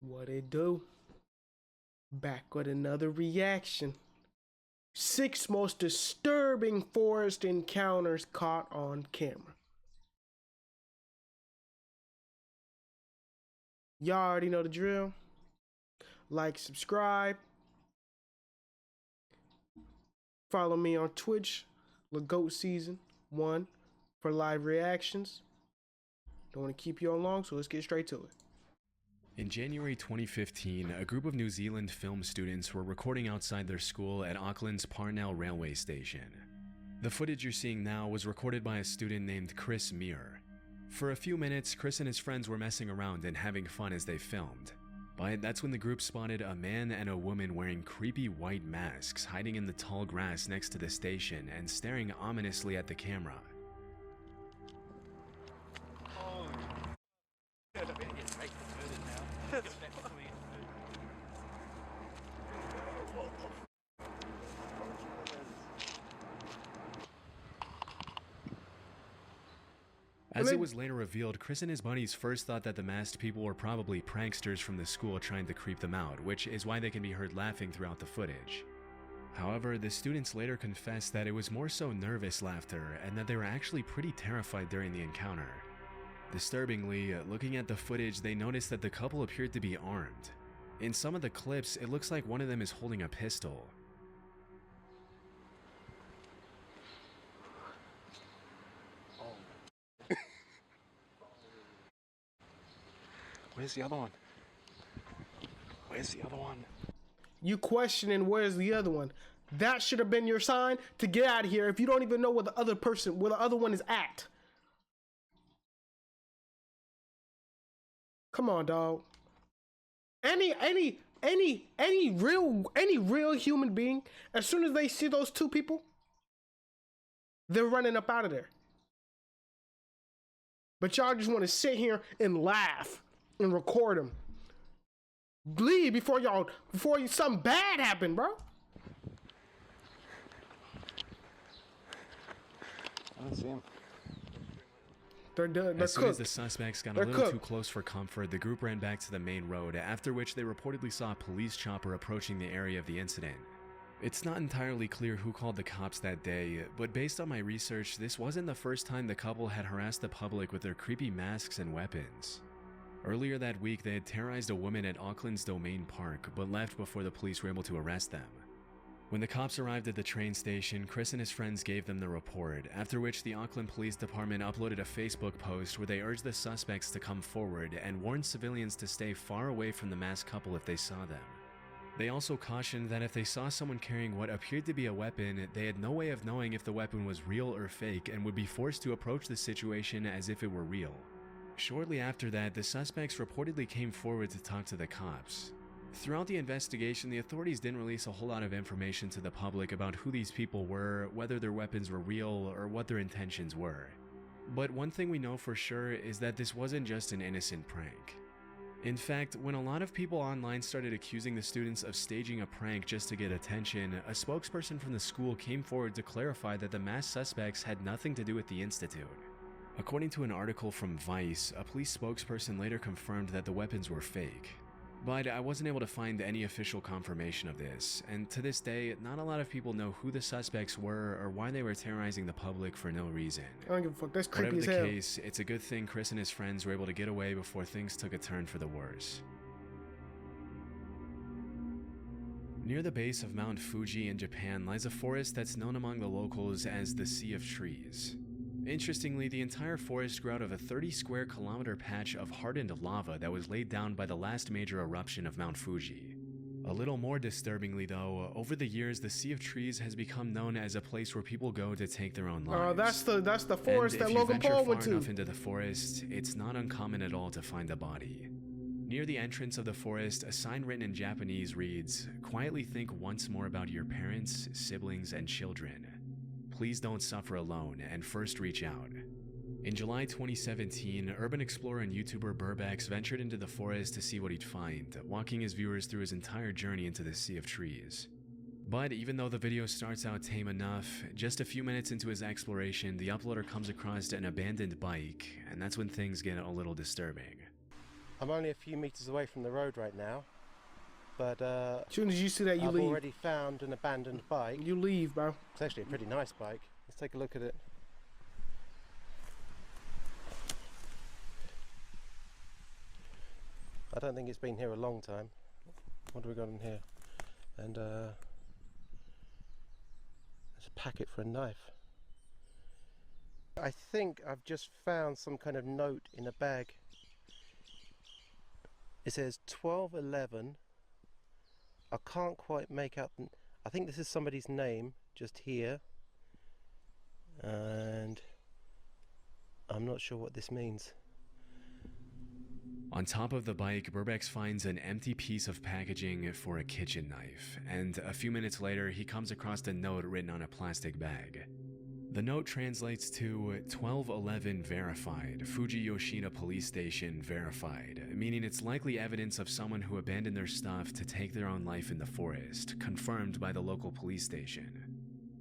What it do? Back with another reaction. 6 most disturbing forest encounters caught on camera. Y'all already know the drill. Like, subscribe. Follow me on Twitch, LaGoat Season 1 for live reactions. Don't want to keep you on long, so let's get straight to it. In January 2015, a group of New Zealand film students were recording outside their school at Auckland's Parnell railway station. The footage you're seeing now was recorded by a student named Chris Muir. For a few minutes, Chris and his friends were messing around and having fun as they filmed. But that's when the group spotted a man and a woman wearing creepy white masks hiding in the tall grass next to the station and staring ominously at the camera. As it was later revealed, Chris and his buddies first thought that the masked people were probably pranksters from the school trying to creep them out, which is why they can be heard laughing throughout the footage. However, the students later confessed that it was more so nervous laughter and that they were actually pretty terrified during the encounter. Disturbingly, looking at the footage, they noticed that the couple appeared to be armed. In some of the clips, it looks like one of them is holding a pistol. Where's the other one? Where's the other one? You questioning where's the other one? That should have been your sign to get out of here if you don't even know where the other one is at. Come on, dog. Any real human being, as soon as they see those two people, they're running up out of there. But y'all just want to sit here and laugh and record them. Leave before something bad happen, bro. I don't see him. They're as soon cooked. as the suspects got a little too close for comfort, the group ran back to the main road, after which they reportedly saw a police chopper approaching the area of the incident. It's not entirely clear who called the cops that day, but based on my research, this wasn't the first time the couple had harassed the public with their creepy masks and weapons. Earlier that week, they had terrorized a woman at Auckland's Domain Park, but left before the police were able to arrest them. When the cops arrived at the train station, Chris and his friends gave them the report, after which the Auckland Police Department uploaded a Facebook post where they urged the suspects to come forward and warned civilians to stay far away from the masked couple if they saw them. They also cautioned that if they saw someone carrying what appeared to be a weapon, they had no way of knowing if the weapon was real or fake and would be forced to approach the situation as if it were real. Shortly after that, the suspects reportedly came forward to talk to the cops. Throughout the investigation, the authorities didn't release a whole lot of information to the public about who these people were, whether their weapons were real, or what their intentions were. But one thing we know for sure is that this wasn't just an innocent prank. In fact, when a lot of people online started accusing the students of staging a prank just to get attention, a spokesperson from the school came forward to clarify that the masked suspects had nothing to do with the institute. According to an article from Vice, a police spokesperson later confirmed that the weapons were fake. But I wasn't able to find any official confirmation of this, and to this day, not a lot of people know who the suspects were or why they were terrorizing the public for no reason. I don't give a fuck. That's creepy Whatever as the hell. case, it's a good thing Chris and his friends were able to get away before things took a turn for the worse. Near the base of Mount Fuji in Japan lies a forest that's known among the locals as the Sea of Trees. Interestingly, the entire forest grew out of a 30-square-kilometer patch of hardened lava that was laid down by the last major eruption of Mount Fuji. A little more disturbingly though, over the years the Sea of Trees has become known as a place where people go to take their own lives. That's the forest that Logan Paul went to. If you venture far enough into the forest, it's not uncommon at all to find a body. Near the entrance of the forest, a sign written in Japanese reads, "Quietly think once more about your parents, siblings, and children. Please don't suffer alone, and first reach out." In July 2017, urban explorer and YouTuber Burbex ventured into the forest to see what he'd find, walking his viewers through his entire journey into the Sea of Trees. But even though the video starts out tame enough, just a few minutes into his exploration, the uploader comes across an abandoned bike, and that's when things get a little disturbing. I'm only a few meters away from the road right now, but As soon as you see that, you I've leave. already found an abandoned bike. You leave, bro. It's actually a pretty nice bike. Let's take a look at it. I don't think it's been here a long time. What do we got in here? And there's a packet for a knife. I think I've just found some kind of note in a bag. It says 1211. I can't quite make out. I think this is somebody's name just here. And I'm not sure what this means. On top of the bike, Burbex finds an empty piece of packaging for a kitchen knife, and a few minutes later, he comes across a note written on a plastic bag. The note translates to 1211 verified, Fuji Yoshida Police Station verified, meaning it's likely evidence of someone who abandoned their stuff to take their own life in the forest, confirmed by the local police station.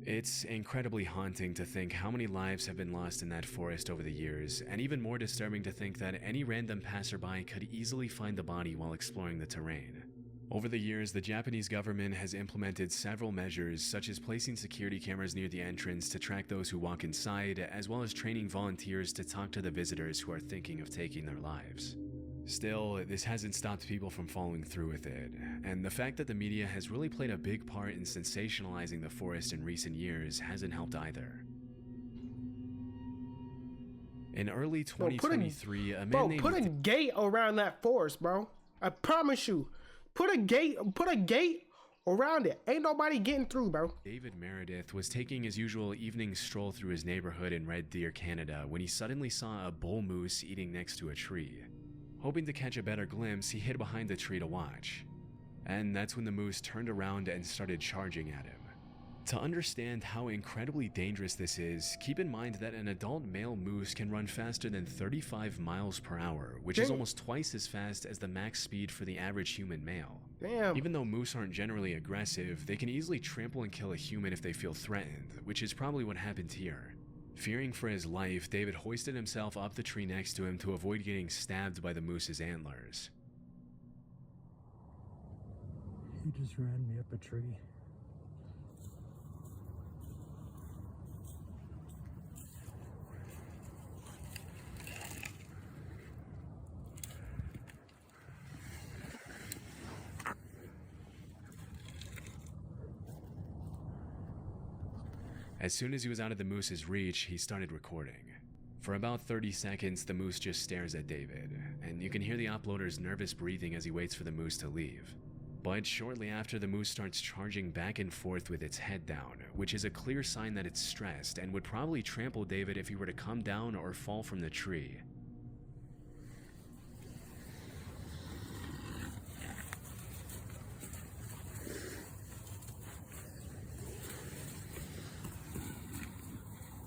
It's incredibly haunting to think how many lives have been lost in that forest over the years, and even more disturbing to think that any random passerby could easily find the body while exploring the terrain. Over the years, the Japanese government has implemented several measures, such as placing security cameras near the entrance to track those who walk inside, as well as training volunteers to talk to the visitors who are thinking of taking their lives. Still, this hasn't stopped people from following through with it, and the fact that the media has really played a big part in sensationalizing the forest in recent years hasn't helped either. In early 2023, a man named... Put a gate around that forest, bro. I promise you. Put a gate around it. Ain't nobody getting through, bro. David Meredith was taking his usual evening stroll through his neighborhood in Red Deer, Canada, when he suddenly saw a bull moose eating next to a tree. Hoping to catch a better glimpse, he hid behind the tree to watch. And that's when the moose turned around and started charging at him. To understand how incredibly dangerous this is, keep in mind that an adult male moose can run faster than 35 miles per hour, which is almost twice as fast as the max speed for the average human male. Damn. Even though moose aren't generally aggressive, they can easily trample and kill a human if they feel threatened, which is probably what happened here. Fearing for his life, David hoisted himself up the tree next to him to avoid getting stabbed by the moose's antlers. He just ran me up a tree. As soon as he was out of the moose's reach, he started recording. For about 30 seconds, the moose just stares at David, and you can hear the uploader's nervous breathing as he waits for the moose to leave. But shortly after, the moose starts charging back and forth with its head down, which is a clear sign that it's stressed and would probably trample David if he were to come down or fall from the tree.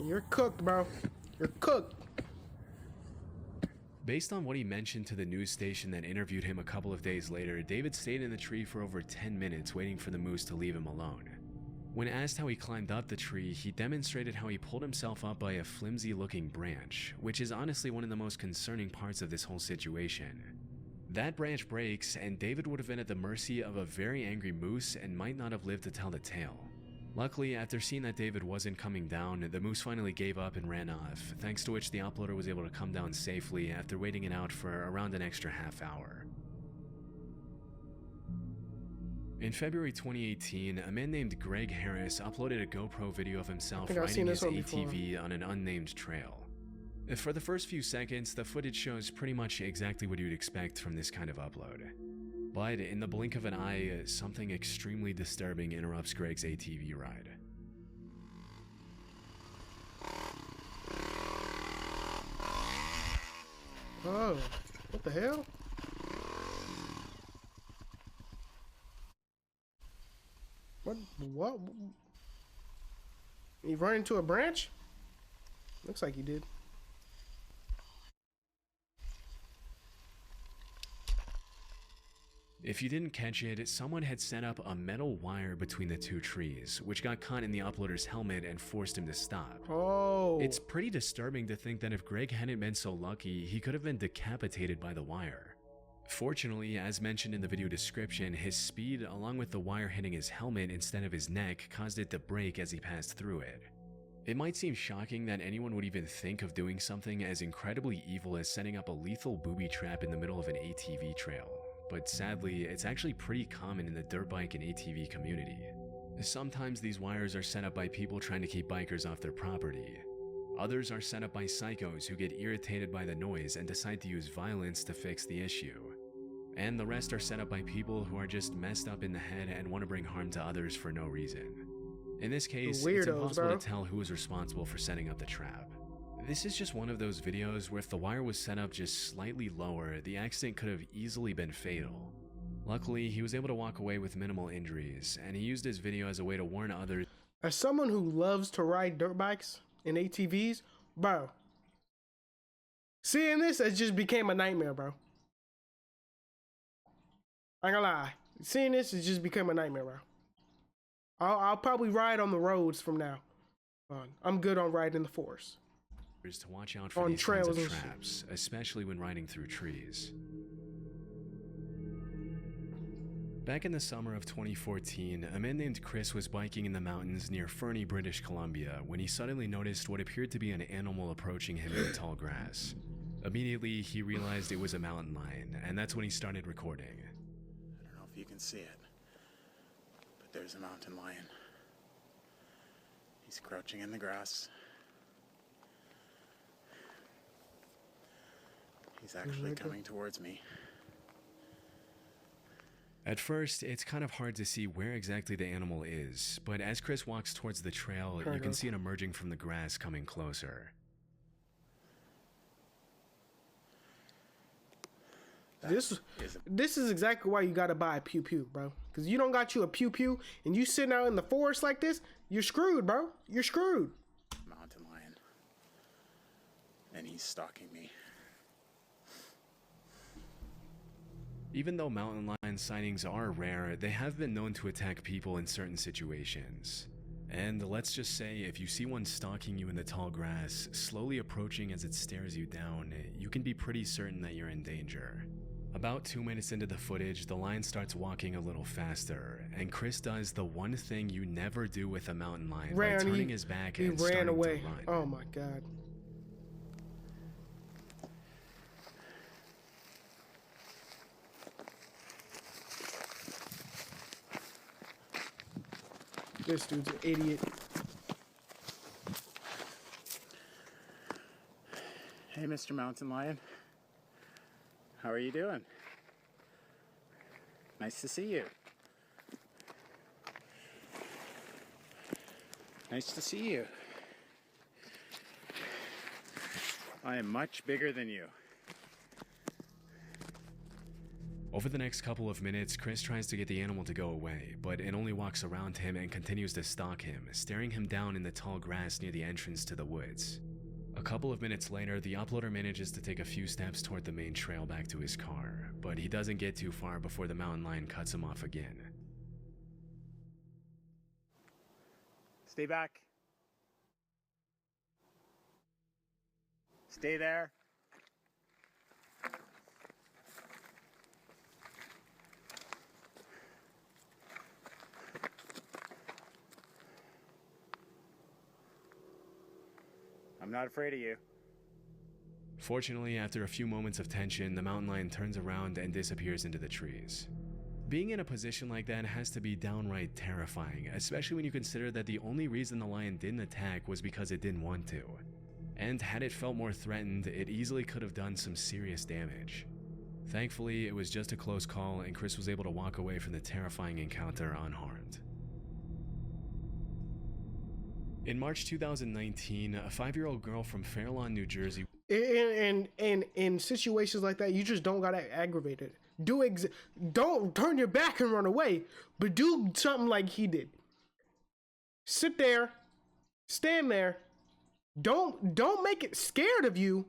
You're cooked, bro. You're cooked. Based on what he mentioned to the news station that interviewed him a couple of days later, David stayed in the tree for over 10 minutes waiting for the moose to leave him alone. When asked how he climbed up the tree, he demonstrated how he pulled himself up by a flimsy-looking branch, which is honestly one of the most concerning parts of this whole situation. That branch breaks, and David would have been at the mercy of a very angry moose and might not have lived to tell the tale. Luckily, after seeing that David wasn't coming down, the moose finally gave up and ran off, thanks to which the uploader was able to come down safely after waiting it out for around an extra half hour. In February 2018, a man named Greg Harris uploaded a GoPro video of himself riding his ATV on an unnamed trail. For the first few seconds, the footage shows pretty much exactly what you'd expect from this kind of upload. But in the blink of an eye, something extremely disturbing interrupts Greg's ATV ride. Oh, what the hell? What? He run into a branch? Looks like he did. If you didn't catch it, someone had set up a metal wire between the two trees, which got caught in the uploader's helmet and forced him to stop. Oh. It's pretty disturbing to think that if Greg hadn't been so lucky, he could have been decapitated by the wire. Fortunately, as mentioned in the video description, his speed along with the wire hitting his helmet instead of his neck caused it to break as he passed through it. It might seem shocking that anyone would even think of doing something as incredibly evil as setting up a lethal booby trap in the middle of an ATV trail, but sadly, it's actually pretty common in the dirt bike and ATV community. Sometimes these wires are set up by people trying to keep bikers off their property. Others are set up by psychos who get irritated by the noise and decide to use violence to fix the issue. And the rest are set up by people who are just messed up in the head and want to bring harm to others for no reason. In this case, it's impossible to tell who is responsible for setting up the trap. This is just one of those videos where if the wire was set up just slightly lower, the accident could have easily been fatal. Luckily, he was able to walk away with minimal injuries, and he used his video as a way to warn others. As someone who loves to ride dirt bikes and ATVs, bro, seeing this, it just became a nightmare, bro. I ain't gonna lie. Seeing this, it just became a nightmare, bro. I'll probably ride on the roads from now on. I'm good on riding in the forest. To watch out for these kinds of traps, especially when riding through trees. Back in the summer of 2014, a man named Chris was biking in the mountains near Fernie, British Columbia, when he suddenly noticed what appeared to be an animal approaching him in the tall grass. Immediately, he realized it was a mountain lion, and that's when he started recording. I don't know if you can see it, but there's a mountain lion. He's crouching in the grass. He's actually coming towards me. At first, it's kind of hard to see where exactly the animal is, but as Chris walks towards the trail, you can see it emerging from the grass coming closer. This is exactly why you gotta buy a pew pew, bro. Cause you don't got you a pew pew and you sitting out in the forest like this, you're screwed, bro. You're screwed. Mountain lion. And he's stalking me. Even though mountain lion sightings are rare, they have been known to attack people in certain situations. And let's just say, if you see one stalking you in the tall grass, slowly approaching as it stares you down, you can be pretty certain that you're in danger. About 2 minutes into the footage, the lion starts walking a little faster, and Chris does the one thing you never do with a mountain lion by turning his back and starting to run. Oh my god. This dude's an idiot. Hey, Mr. Mountain Lion. How are you doing? Nice to see you. Nice to see you. I am much bigger than you. Over the next couple of minutes, Chris tries to get the animal to go away, but it only walks around him and continues to stalk him, staring him down in the tall grass near the entrance to the woods. A couple of minutes later, the uploader manages to take a few steps toward the main trail back to his car, but he doesn't get too far before the mountain lion cuts him off again. Stay back. Stay there. I'm not afraid of you. Fortunately, after a few moments of tension, the mountain lion turns around and disappears into the trees. Being in a position like that has to be downright terrifying, especially when you consider that the only reason the lion didn't attack was because it didn't want to. And had it felt more threatened, it easily could have done some serious damage. Thankfully, it was just a close call and Chris was able to walk away from the terrifying encounter unharmed. In March 2019, a 5-year-old girl from Fairlawn, New Jersey. In situations like that, you just don't gotta aggravate it. Don't turn your back and run away, but do something like he did. Sit there, stand there. Don't make it scared of you,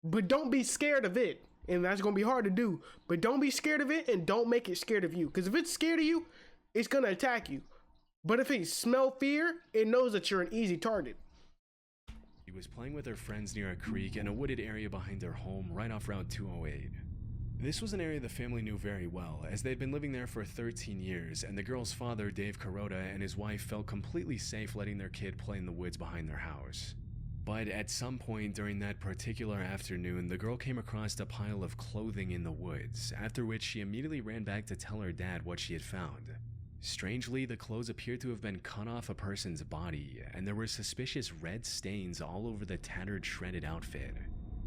but don't be scared of it. And that's gonna be hard to do. But don't be scared of it, and don't make it scared of you. Because if it's scared of you, it's gonna attack you. But if it smells fear, it knows that you're an easy target. She was playing with her friends near a creek in a wooded area behind their home right off Route 208. This was an area the family knew very well, as they'd been living there for 13 years, and the girl's father, Dave Kuroda, and his wife felt completely safe letting their kid play in the woods behind their house. But at some point during that particular afternoon, the girl came across a pile of clothing in the woods, after which she immediately ran back to tell her dad what she had found. Strangely, the clothes appeared to have been cut off a person's body, and there were suspicious red stains all over the tattered, shredded outfit.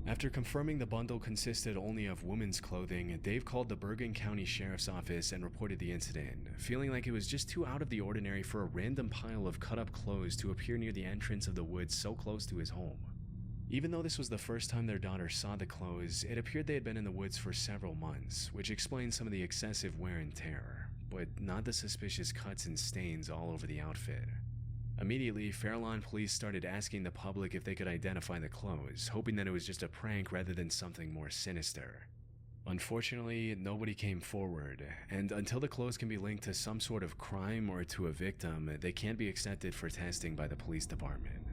After confirming the bundle consisted only of women's clothing, Dave called the Bergen County Sheriff's Office and reported the incident, feeling like it was just too out of the ordinary for a random pile of cut-up clothes to appear near the entrance of the woods so close to his home. Even though this was the first time their daughter saw the clothes, it appeared they had been in the woods for several months, which explains some of the excessive wear and tear, but not the suspicious cuts and stains all over the outfit. Immediately, ItsThe'lon police started asking the public if they could identify the clothes, hoping that it was just a prank rather than something more sinister. Unfortunately, nobody came forward, and until the clothes can be linked to some sort of crime or to a victim, they can't be accepted for testing by the police department.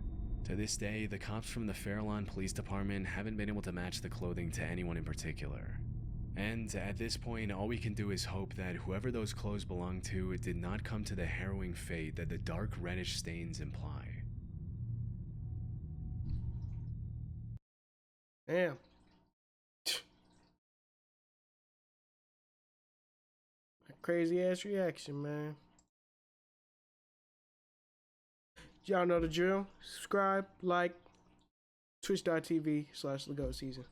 To this day, the cops from the ItsThe'lon Police Department haven't been able to match the clothing to anyone in particular. And at this point, all we can do is hope that whoever those clothes belonged to did not come to the harrowing fate that the dark reddish stains imply. Damn. Crazy ass reaction, man. Y'all know the drill. Subscribe, like, twitch.tv/thegoatseason.